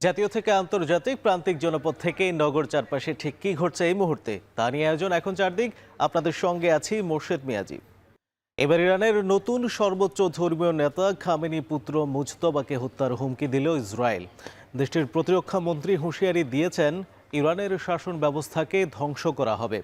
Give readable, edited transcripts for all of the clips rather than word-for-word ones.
জাতীয় থেকে আন্তর্জাতিক প্রান্তিক জনপদ থেকে নগর চারপাশে ঠিক কি ঘটছে এই মুহূর্তে তা নিয়ে আয়োজন এখন চারদিক। আপনাদের সঙ্গে আছি মোর্শেদ মিয়াজি। এবার ইরানের নতুন সর্বোচ্চ ধর্মীয় নেতা খামেনি পুত্র মুজতবাকে হত্যার হুমকি দিল ইসরায়েল। দেশটির প্রতিরক্ষা মন্ত্রী হুঁশিয়ারি দিয়েছেন ইরানের শাসন ব্যবস্থাকে ধ্বংস করা হবে।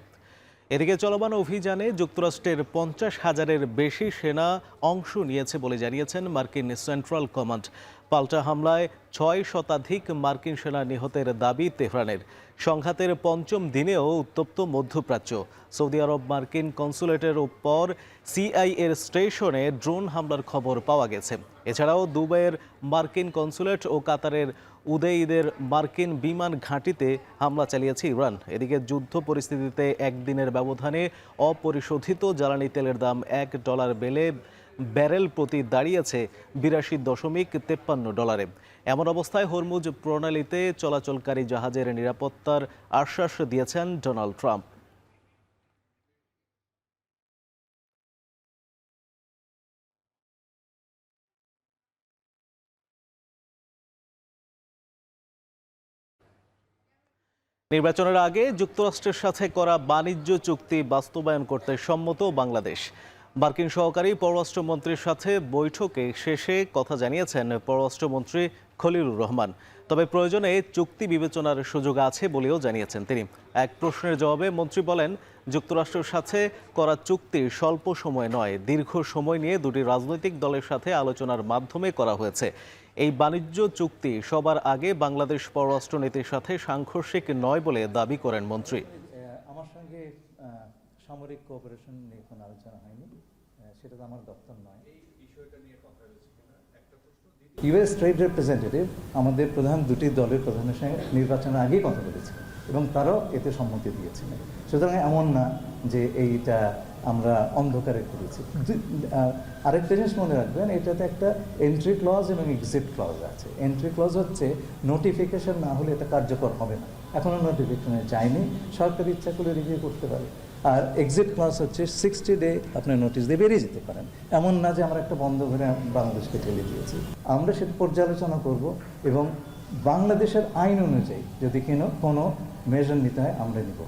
এদিকে চলমান অভিযানে যুক্তরাষ্ট্রের 50,000-এর বেশি সেনা অংশ নিয়েছে বলে জানিয়েছেন মার্কিন সেন্ট্রাল কমান্ড। পাল্টা হামলায় 6 শতাধিক মার্কিন সেনা নিহতের দাবি তেহরানের। সংঘাতের পঞ্চম দিনেও উত্তপ্ত মধ্যপ্রাচ্য। সৌদি আরব মার্কিন কনসুলেটের উপর সিআইএর স্টেশনে ড্রোন হামলার খবর পাওয়া গেছে। এছাড়াও দুবাইয়ের মার্কিন কনসুলেট ও কাতারের উদেইদের মার্কিন বিমান ঘাঁটিতে হামলা চালিয়েছে ইরান। এদিকে যুদ্ধ পরিস্থিতিতে একদিনের ব্যবধানে অপরিশোধিত জ্বালানি তেলের দাম $1 বেড়ে ব্যারেল প্রতি দাঁড়িয়েছে $82.53। এমন অবস্থায় হরমুজ প্রণালীতে চলাচলকারী জাহাজের নিরাপত্তার আশ্বাস দিয়েছেন ডোনাল্ড ট্রাম্প। নির্বাচনের আগে যুক্তরাষ্ট্রের সাথে করা বাণিজ্য চুক্তি বাস্তবায়ন করতে সম্মত বাংলাদেশ। মার্কিন সহকারী পররাষ্ট্রমন্ত্রীর সাথে বৈঠকে শেষে কথা জানিয়েছেন পররাষ্ট্রমন্ত্রী খলিলুর রহমান। তবে প্রয়োজনে চুক্তি বিবেচনার সুযোগ আছে বলেও জানিয়েছেন তিনি। এক প্রশ্নের জবাবে মন্ত্রী বলেন, যুক্তরাষ্ট্রের সাথে করা চুক্তি স্বল্প সময় নয়, দীর্ঘ সময় নিয়ে দুটি রাজনৈতিক দলের সাথে আলোচনার মাধ্যমে করা হয়েছে। এই বাণিজ্য চুক্তি সবার আগে বাংলাদেশ পররাষ্ট্রনীতির সাথে সাংঘর্ষিক নয় বলে দাবি করেন মন্ত্রী। আমার সঙ্গে সামরিক কোঅপারেশন নিয়ে কোনো আলোচনা হয়নি, সেটা তো আমার দপ্তর নয়। ইউএস ট্রেড রিপ্রেজেন্টেটিভ আমাদের প্রধান দুটি দলের প্রধানের সঙ্গে নির্বাচনের আগেই কথা বলেছে এবং তারাও এতে সম্মতি দিয়েছিলেন। সুতরাং এমন না যে এইটা আমরা অন্ধকারে করেছি। আরেকটা জিনিস মনে রাখবেন, এটাতে একটা এন্ট্রি ক্লজ এবং এক্সিট ক্লজ আছে। এন্ট্রি ক্লজ হচ্ছে নোটিফিকেশন না হলে এটা কার্যকর হবে না, এখনও নোটিফিকেশনে যায়নি, সরকার ইচ্ছা করে রিভিউ করতে পারে। আর এক্সিট ক্লজ হচ্ছে 60 ডে আপনি নোটিশ দিয়ে বেরিয়ে যেতে পারেন। এমন না যে আমরা একটা বন্ধ করে বাংলাদেশকে ঠেলে দিয়েছি। আমরা সেটা পর্যালোচনা করব এবং বাংলাদেশের আইন অনুযায়ী যদি কোনো মেজার নিতে হয় আমরা নিব।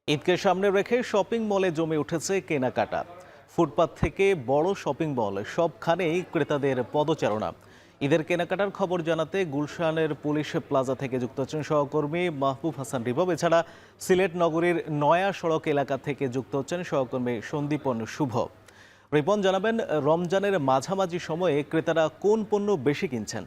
ঈদকে সামনে রেখে শপিং মলে জমে উঠেছে কেনাকাটা। ফুটপাত থেকে বড় শপিং মল সবখানেই ক্রেতাদের পদচারণা। ঈদের কেনাকাটার খবর জানাতে গুলশানের পুলিশ প্লাজা থেকে যুক্ত হচ্ছেন সহকর্মী মাহবুব হাসান রিবব। এছাড়া সিলেট নগরীর নয়া সড়ক এলাকা থেকে যুক্ত হচ্ছেন সহকর্মী সন্দীপন শুভ। রিপন, জানাবেন রমজানের মাঝামাঝি সময়ে ক্রেতারা কোন পণ্য বেশি কিনছেন?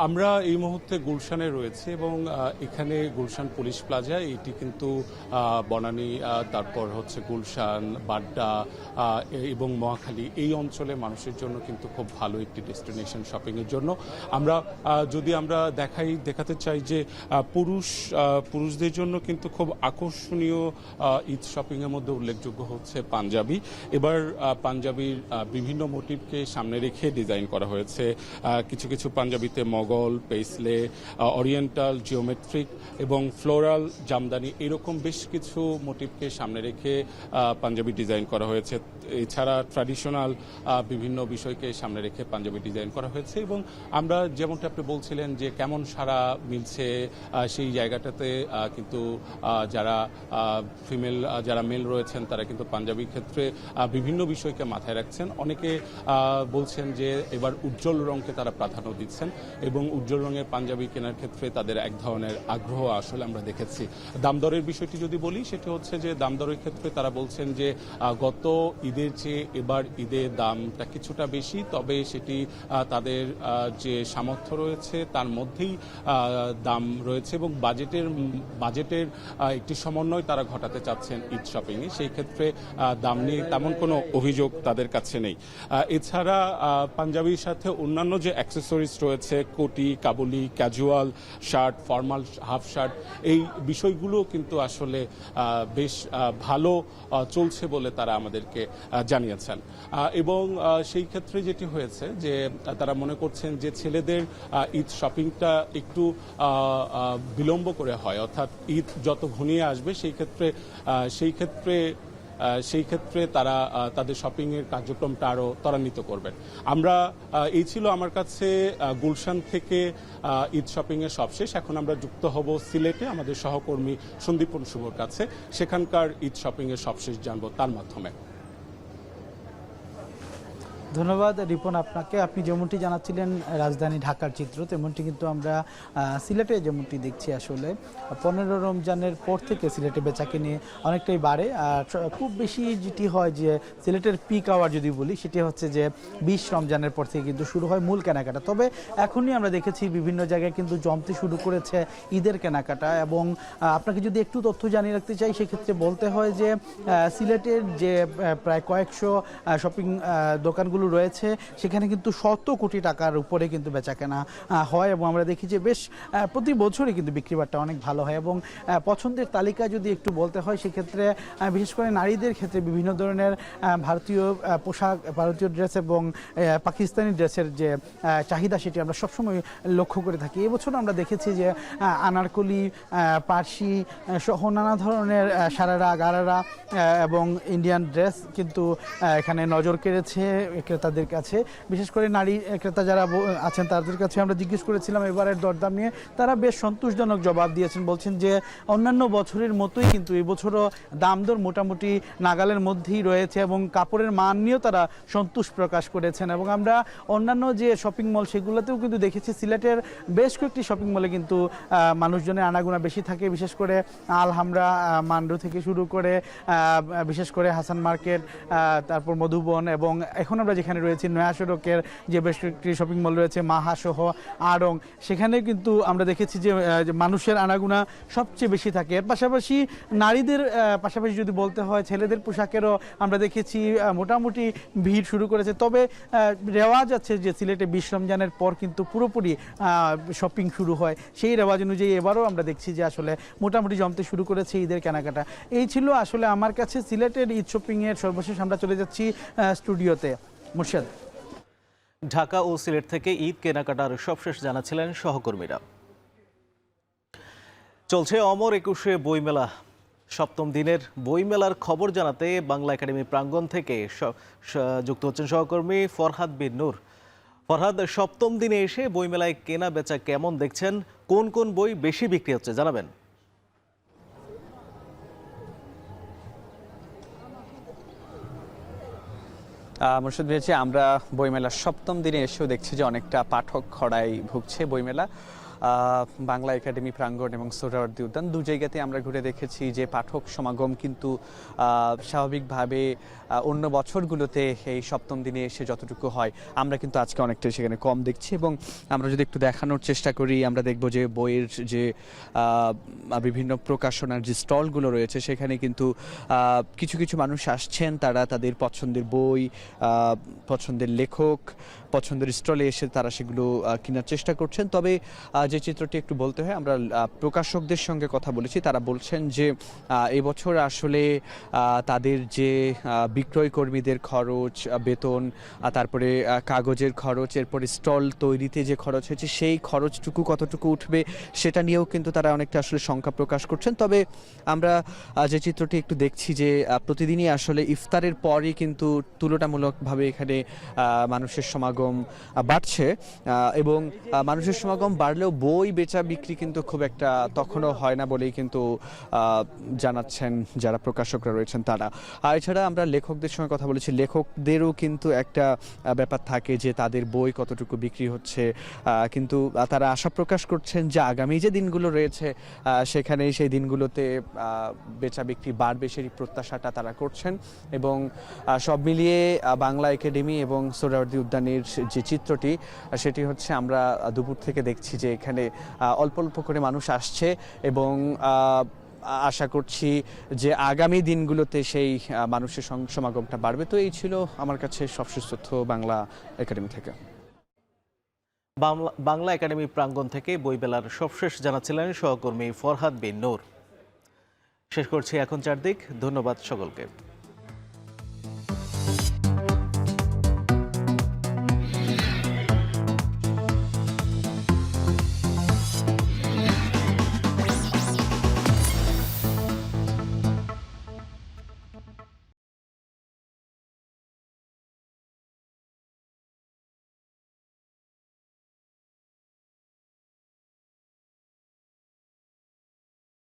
আমরা এই মুহূর্তে গুলশানে রয়েছে এবং এখানে গুলশান পুলিশ প্লাজা, এটি কিন্তু বনানী, তারপর হচ্ছে গুলশান, বাড্ডা এবং মহাখালী এই অঞ্চলে মানুষের জন্য কিন্তু খুব ভালো একটি ডেস্টিনেশন শপিংয়ের জন্য। যদি আমরা দেখাতে চাই যে পুরুষদের জন্য কিন্তু খুব আকর্ষণীয় ঈদ শপিংয়ের মধ্যে উল্লেখযোগ্য হচ্ছে পাঞ্জাবি। এবার পাঞ্জাবির বিভিন্ন মোটিভকে সামনে রেখে ডিজাইন করা হয়েছে। কিছু কিছু পাঞ্জাবিতে মোগল, পেসলে, ওরিয়েন্টাল, জিওমেট্রিক এবং ফ্লোরাল, জামদানি এরকম বেশ কিছু মোটিভকে সামনে রেখে পাঞ্জাবি ডিজাইন করা হয়েছে। এছাড়া ট্র্যাডিশনাল বিভিন্ন বিষয়কে সামনে রেখে পাঞ্জাবি ডিজাইন করা হয়েছে এবং আমরা যেমনটা আপনি বলছিলেন যে কেমন সারা মিলছে সেই জায়গাটাতে কিন্তু যারা মেল রয়েছেন তারা কিন্তু পাঞ্জাবির ক্ষেত্রে বিভিন্ন বিষয়কে মাথায় রাখছেন। অনেকে বলছেন যে এবার উজ্জ্বল রঙকে তারা প্রাধান্য দিচ্ছেন এবং উজ্জ্বল রঙের পাঞ্জাবি কেনার ক্ষেত্রে তাদের এক ধরনের আগ্রহ আসলে আমরা দেখেছি। দামদরের বিষয়টি যদি বলি, সেটি হচ্ছে যে দামদরের ক্ষেত্রে তারা বলছেন যে গত ঈদের চেয়ে এবার ঈদের দামটা কিছুটা বেশি, তবে সেটি তাদের যে সামর্থ্য রয়েছে তার মধ্যেই দাম রয়েছে এবং বাজেটের একটি সমন্বয় তারা ঘটাতে চাচ্ছেন ঈদ শপিংয়ে। সেই ক্ষেত্রে দাম নিয়ে তেমন কোনো অভিযোগ তাদের কাছে নেই। এছাড়া পাঞ্জাবির সাথে অন্যান্য যে অ্যাক্সেসরিজ রয়েছে, কোটি, কাবুলি, casual shirt, formal half shirt, এই বিষয়গুলো কিন্তু আসলে বেশ ভালো চলছে বলে তারা আমাদেরকে জানিয়েছেন। এবং সেই ক্ষেত্রে যেটি হয়েছে যে তারা মনে করছেন যে ছেলেদের ঈদ শপিংটা একটু বিলম্ব করে হয়, অর্থাৎ ঈদ যত ঘনিয়ে আসবে সেই ক্ষেত্রে সেই ক্ষেত্রে তারা তাদের শপিংয়ের কার্যক্রমটা আরও ত্বরান্বিত করবেন। আমরা এই ছিল আমার কাছে গুলশান থেকে ঈদ শপিংয়ের সবশেষ। এখন আমরা যুক্ত হব সিলেটে আমাদের সহকর্মী সন্দীপন শুভর কাছে, সেখানকার ঈদ শপিংয়ের সবশেষ জানবো তার মাধ্যমে। ধন্যবাদ রিপন আপনাকে। আপনি যেমনটি জানাচ্ছিলেন রাজধানী ঢাকার চিত্র, তেমনটি কিন্তু আমরা সিলেটে যেমনটি দেখছি আসলে 15 রমজানের পর থেকে সিলেটে বেচাকেনি অনেকটাই বাড়ে। আর খুব বেশি যেটি হয় যে সিলেটের পিক আওয়ার যদি বলি সেটি হচ্ছে যে 20 রমজানের পর থেকে কিন্তু শুরু হয় মূল কেনাকাটা। তবে এখনই আমরা দেখেছি বিভিন্ন জায়গায় কিন্তু জমতে শুরু করেছে ঈদের কেনাকাটা। এবং আপনাকে যদি একটু তথ্য জানিয়ে রাখতে চাই সেক্ষেত্রে বলতে হয় যে সিলেটের যে প্রায় কয়েকশো শপিং দোকানগুলো রয়েছে সেখানে কিন্তু 100 কোটি টাকার উপরে কিন্তু বেচাকেনা হয়। এবং আমরা দেখি যে বেশ প্রতি বছরই কিন্তু বিক্রি বাট্টা অনেক ভালো হয়। এবং পছন্দের তালিকা যদি একটু বলতে হয় সেক্ষেত্রে বিশেষ করে নারীদের ক্ষেত্রে বিভিন্ন ধরনের ভারতীয় পোশাক, ভারতীয় ড্রেস এবং পাকিস্তানি ড্রেসের যে চাহিদা সেটি আমরা সবসময় লক্ষ্য করে থাকি। এবছর আমরা দেখেছি যে আনারকলি, পার্সি সহ নানা ধরনের সারারা, গারারা এবং ইন্ডিয়ান ড্রেস কিন্তু এখানে নজর কেড়েছে ক্রেতাদের কাছে। বিশেষ করে নারী ক্রেতা যারা আছেন তাদের কাছে আমরা জিজ্ঞেস করেছিলাম এবারের দরদাম নিয়ে, তারা বেশ সন্তোষজনক জবাব দিয়েছেন। বলছেন যে অন্যান্য বছরের মতোই কিন্তু এবছরও দাম দর মোটামুটি নাগালের মধ্যেই রয়েছে এবং কাপড়ের মান নিয়েও তারা সন্তোষ প্রকাশ করেছেন। এবং আমরা অন্যান্য যে শপিং মল সেগুলোতেও কিন্তু দেখেছি সিলেটের বেশ কয়েকটি শপিং মলে কিন্তু মানুষজনের আনাগোনা বেশি থাকে। বিশেষ করে আলহামরা, মান্ডু থেকে শুরু করে বিশেষ করে হাসান মার্কেট, তারপর মধুবন এবং এখন আমরা যেখানে রয়েছে নয়া সড়কের যে বেশ কয়েকটি শপিং মল রয়েছে মাহাসহ আড়ং, সেখানে কিন্তু আমরা দেখেছি যে মানুষের আনাগোনা সবচেয়ে বেশি থাকে। এর পাশাপাশি নারীদের পাশাপাশি যদি বলতে হয় ছেলেদের পোশাকেরও আমরা দেখেছি মোটামুটি ভিড় শুরু করেছে। তবে রেওয়াজ আছে যে সিলেটে 20 রমজানের পর কিন্তু পুরোপুরি শপিং শুরু হয়, সেই রেওয়াজ অনুযায়ী এবারও আমরা দেখছি যে আসলে মোটামুটি জমতে শুরু করেছে ঈদের কেনাকাটা। এই ছিল আসলে আমার কাছে সিলেটের ঈদ শপিংয়ের সর্বশেষ। আমরা চলে যাচ্ছি স্টুডিওতে। মুর্শিদ। ঢাকা ও সিলেট থেকে ঈদ কেনাকাটার সবশেষ জানাচ্ছিলেন সহকর্মীরা। চলছে অমর 21শে বইমেলা। 7ম দিনের বইমেলার খবর জানাতে বাংলা একাডেমি প্রাঙ্গণ থেকে যুক্ত হচ্ছেন সহকর্মী ফরহাদ বিন নূর। ফরহাদ, 7ম দিনে এসে বইমেলায় কেনা বেচা কেমন দেখছেন? কোন কোন বই বেশি বিক্রি হচ্ছে জানাবেন? মুর্শিদ ভেবেছি আমরা বইমেলার 7ম দিনে এসেও দেখছি যে অনেকটা পাঠক খরায় ভুগছে বইমেলা। বাংলা একাডেমি প্রাঙ্গণ এবং সোহরাওয়ার্দী উদ্যান দু জায়গাতে আমরা ঘুরে দেখেছি যে পাঠক সমাগম কিন্তু স্বাভাবিকভাবে অন্য বছরগুলোতে এই 7ম দিনে এসে যতটুকু হয় আমরা কিন্তু আজকে অনেকটা সেখানে কম দেখছি। এবং আমরা যদি একটু দেখানোর চেষ্টা করি আমরা দেখব যে বইয়ের যে বিভিন্ন প্রকাশনার যে স্টলগুলো রয়েছে সেখানে কিন্তু কিছু কিছু মানুষ আসছেন, তারা তাদের পছন্দের বই, পছন্দের লেখক, পছন্দের স্টলে এসে তারা সেগুলো কেনার চেষ্টা করছেন। তবে যে চিত্রটি একটু বলতে হয়, আমরা প্রকাশকদের সঙ্গে কথা বলেছি, তারা বলছেন যে এবছর আসলে তাদের যে বিক্রয় কর্মীদের খরচ, বেতন, তারপরে কাগজের খরচ, এরপরে স্টল তৈরিতে যে খরচ হয়েছে সেই খরচটুকু কতটুকু উঠবে সেটা নিয়েও কিন্তু তারা অনেকটা আসলে শঙ্কা প্রকাশ করছেন। তবে আমরা যে চিত্রটি একটু দেখছি যে প্রতিদিনই আসলে ইফতারের পরই কিন্তু তুলনামূলকভাবে এখানে মানুষের সমাগম বাড়ছে এবং মানুষের সমাগম বাড়লেও বই বেচা বিক্রি কিন্তু খুব একটা তখনও হয় না বলেই কিন্তু জানাচ্ছেন যারা প্রকাশকরা রয়েছেন তারা। আর এছাড়া আমরা লেখকদের সঙ্গে কথা বলেছি, লেখকদেরও কিন্তু একটা ব্যাপার থাকে যে তাদের বই কতটুকু বিক্রি হচ্ছে, কিন্তু তারা আশা প্রকাশ করছেন যে আগামী যে দিনগুলো রয়েছে সেখানে সেই দিনগুলোতে বেচা বিক্রি বাড়বে সেই প্রত্যাশাটা তারা করছেন। এবং সব মিলিয়ে বাংলা একাডেমি এবং সোহরাওয়ার্দী উদ্যানের যে চিত্রটি সেটি হচ্ছে আমরা দুপুর থেকে দেখছি যে এখানে অল্প অল্প করে মানুষ আসছে এবং আশা করছি যে আগামী দিনগুলোতে সেই মানুষের সমাগমটা বাড়বে। তো এই ছিল আমার কাছে সবশেষ তথ্য বাংলা একাডেমি থেকে। বাংলা একাডেমি প্রাঙ্গণ থেকে বইমেলার সবশেষ জানাচ্ছিলেন সহকর্মী ফরহাদ বিন নূর। শেষ করছি এখন চারদিক। ধন্যবাদ সকলকে।